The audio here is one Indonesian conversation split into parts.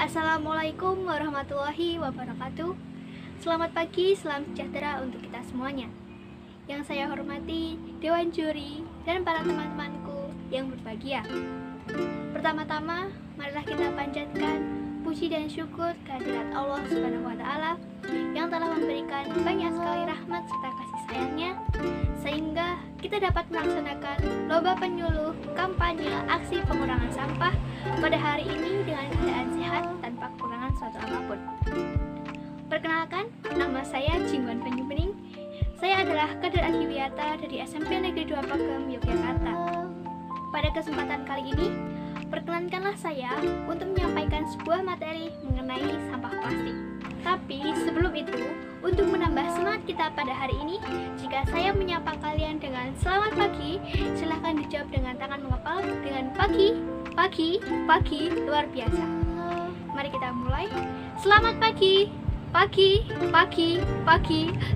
Assalamualaikum warahmatullahi wabarakatuh. Selamat pagi, salam sejahtera untuk kita semuanya. Yang saya hormati Dewan Juri dan para teman-temanku yang berbahagia. Pertama-tama, marilah kita panjatkan puji dan syukur kehadirat Allah Subhanahu wa Ta'ala yang telah memberikan banyak sekali rahmat serta kasih sayangnya, sehingga kita dapat melaksanakan lomba penyuluh kampanye aksi pengurangan sampah pada hari ini dengan keadaan sehat tanpa kekurangan suatu apapun. Perkenalkan, nama saya Jingwan Banyu Bening. Saya adalah kader Akiwiyata dari SMP Negeri 2 Pagem, Yogyakarta. Pada kesempatan kali ini, perkenankanlah saya untuk menyampaikan sebuah materi mengenai sampah plastik. Tapi sebelum itu, untuk menambah semangat kita pada hari ini, jika saya menyapa kalian dengan selamat pagi, silahkan dijawab dengan tangan mengepal dengan pagi, luar biasa. Mari kita mulai. Selamat pagi,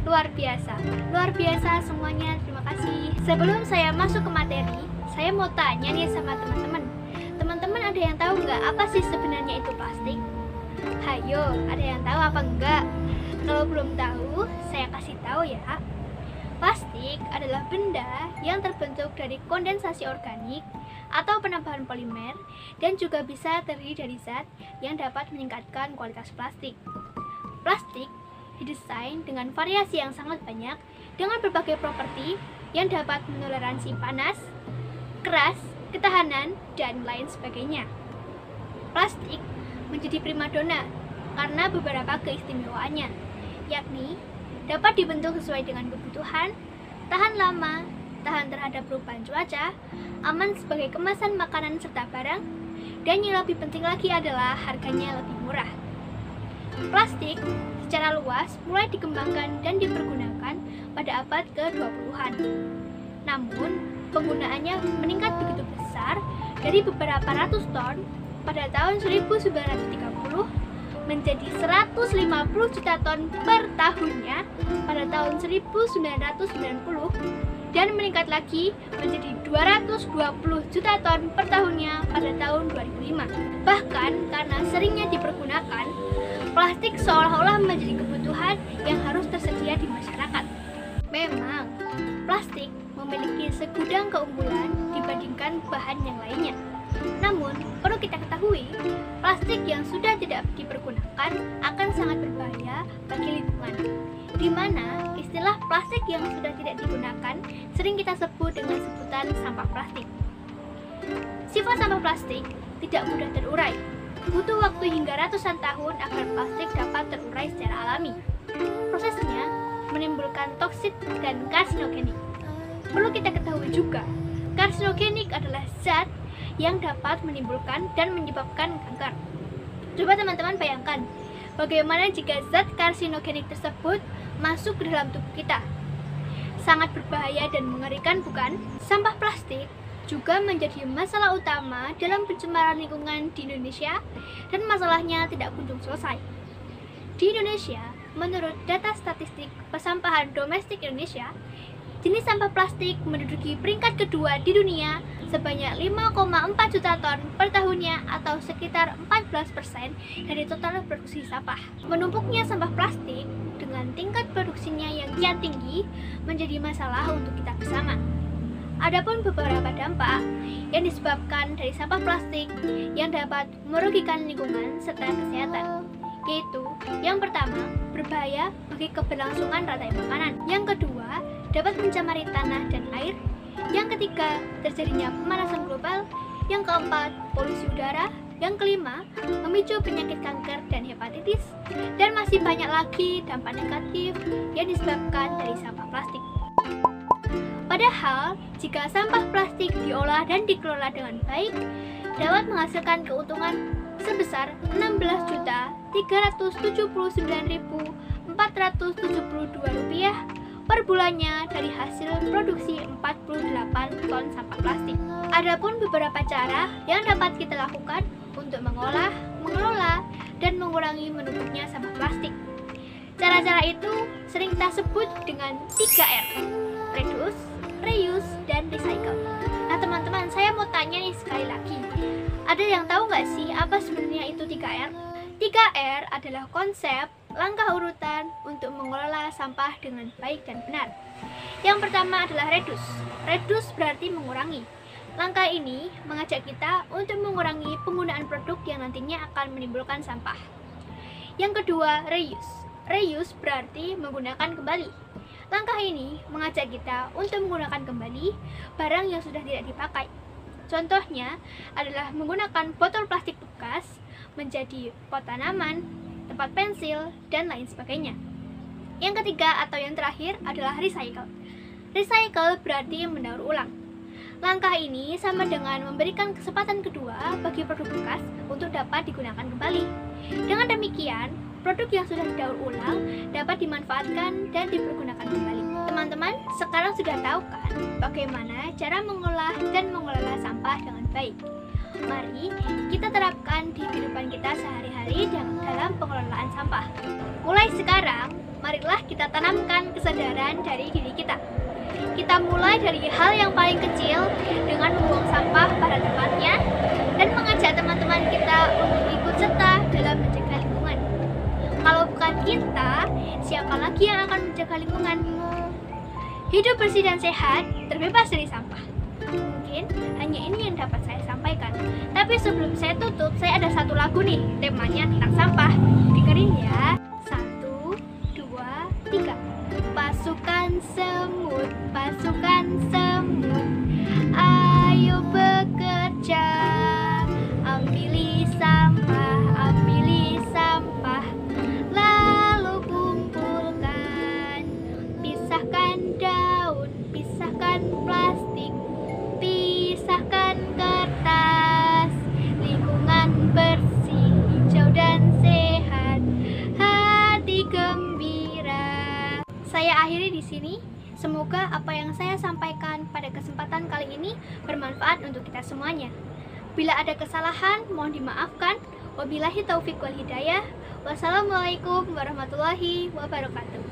luar biasa. Luar biasa semuanya, terima kasih. Sebelum saya masuk ke materi, saya mau tanya nih sama teman-teman. Teman-teman ada yang tahu nggak apa sih sebenarnya itu plastik? Hayo, ada yang tahu apa enggak? Kalau belum tahu, saya kasih tahu ya. Plastik adalah benda yang terbentuk dari kondensasi organik atau penambahan polimer dan juga bisa terdiri dari zat yang dapat meningkatkan kualitas plastik. Plastik didesain dengan variasi yang sangat banyak dengan berbagai properti yang dapat menoleransi panas, keras, ketahanan, dan lain sebagainya. Plastik menjadi primadona karena beberapa keistimewaannya, yakni dapat dibentuk sesuai dengan kebutuhan, tahan lama, tahan terhadap perubahan cuaca, aman sebagai kemasan makanan serta barang, dan yang lebih penting lagi adalah harganya lebih murah. Plastik secara luas mulai dikembangkan dan dipergunakan pada abad ke-20-an. Namun, penggunaannya meningkat begitu besar dari beberapa ratus ton pada tahun 1930 menjadi 150 juta ton per tahunnya pada tahun 1990 dan meningkat lagi menjadi 220 juta ton per tahunnya pada tahun 2005. Bahkan karena seringnya dipergunakan, plastik seolah-olah menjadi kebutuhan yang harus tersedia di masyarakat. Memang, plastik memiliki segudang keunggulan dibandingkan bahan yang lainnya. Namun, perlu kita ketahui, plastik yang sudah tidak dipergunakan akan sangat berbahaya bagi lingkungan, di mana istilah plastik yang sudah tidak digunakan sering kita sebut dengan sebutan sampah plastik. Sifat sampah plastik tidak mudah terurai, butuh waktu hingga ratusan tahun agar plastik dapat terurai secara alami. Prosesnya menimbulkan toksit dan karsinogenik. Perlu kita ketahui juga, karsinogenik adalah zat yang dapat menimbulkan dan menyebabkan kanker. Coba teman-teman bayangkan, bagaimana jika zat karsinogenik tersebut masuk ke dalam tubuh kita? Sangat berbahaya dan mengerikan, bukan? Sampah plastik juga menjadi masalah utama dalam pencemaran lingkungan di Indonesia dan masalahnya tidak kunjung selesai. Di Indonesia, menurut data statistik persampahan domestik Indonesia, jenis sampah plastik menduduki peringkat kedua di dunia sebanyak 5,4 juta ton per tahunnya atau sekitar 14% dari total produksi sampah. Menumpuknya sampah plastik dengan tingkat produksinya yang kian tinggi menjadi masalah untuk kita bersama. Adapun beberapa dampak yang disebabkan dari sampah plastik yang dapat merugikan lingkungan serta kesehatan, yaitu yang pertama, berbahaya bagi keberlangsungan rantai makanan. Yang kedua, dapat mencemari tanah dan air. Yang ketiga, terjadinya pemanasan global. Yang keempat, polusi udara. Yang kelima, memicu penyakit kanker dan hepatitis. Dan masih banyak lagi dampak negatif yang disebabkan dari sampah plastik. Padahal, jika sampah plastik diolah dan dikelola dengan baik, dapat menghasilkan keuntungan sebesar 16.379.472 rupiah per bulannya dari hasil produksi 48 ton sampah plastik. Adapun beberapa cara yang dapat kita lakukan untuk mengolah, mengelola, dan mengurangi menumpuknya sampah plastik. Cara-cara itu sering kita sebut dengan 3R: reduce, reuse, dan recycle. Nah teman-teman, saya mau tanya nih sekali lagi, ada yang tahu nggak sih apa sebenarnya itu 3R? 3R adalah konsep langkah urutan untuk mengelola sampah dengan baik dan benar. Yang pertama adalah reduce. Reduce berarti mengurangi. Langkah ini mengajak kita untuk mengurangi penggunaan produk yang nantinya akan menimbulkan sampah. Yang kedua, reuse. Reuse berarti menggunakan kembali. Langkah ini mengajak kita untuk menggunakan kembali barang yang sudah tidak dipakai. Contohnya adalah menggunakan botol plastik bekas menjadi pot tanaman, tempat pensil, dan lain sebagainya. Yang ketiga atau yang terakhir adalah recycle. Recycle berarti mendaur ulang. Langkah ini sama dengan memberikan kesempatan kedua bagi produk bekas untuk dapat digunakan kembali. Dengan demikian, produk yang sudah didaur ulang dapat dimanfaatkan dan dipergunakan kembali. Teman-teman, sekarang sudah tahu kan bagaimana cara mengolah dan mengelola sampah dengan baik? Mari kita terapkan di kehidupan kita sehari-hari dalam pengelolaan sampah. Mulai sekarang, marilah kita tanamkan kesadaran dari diri kita. Kita mulai dari hal yang paling kecil dengan membuang sampah pada tempatnya dan mengajak teman-teman kita untuk ikut serta dalam menjaga lingkungan. Kalau bukan kita, siapa lagi yang akan menjaga lingkungan? Hidup bersih dan sehat, terbebas dari sampah. Mungkin hanya ini yang dapat saya sampaikan. Tapi sebelum saya tutup, saya ada satu lagu nih, temanya tentang sampah. Dengerin ya. 1, 2, 3. Pasukan semut, ayo bekerja. Ambili sampah, lalu kumpulkan. Pisahkan daun, pisahkan plastik, pisahkan kertas. Lingkungan bersih, hijau dan sehat, hati gembira. Saya akhiri di sini. Semoga apa yang saya sampaikan pada kesempatan kali ini bermanfaat untuk kita semuanya. Bila ada kesalahan, mohon dimaafkan. Wabillahi taufiq wal hidayah. Wassalamualaikum warahmatullahi wabarakatuh.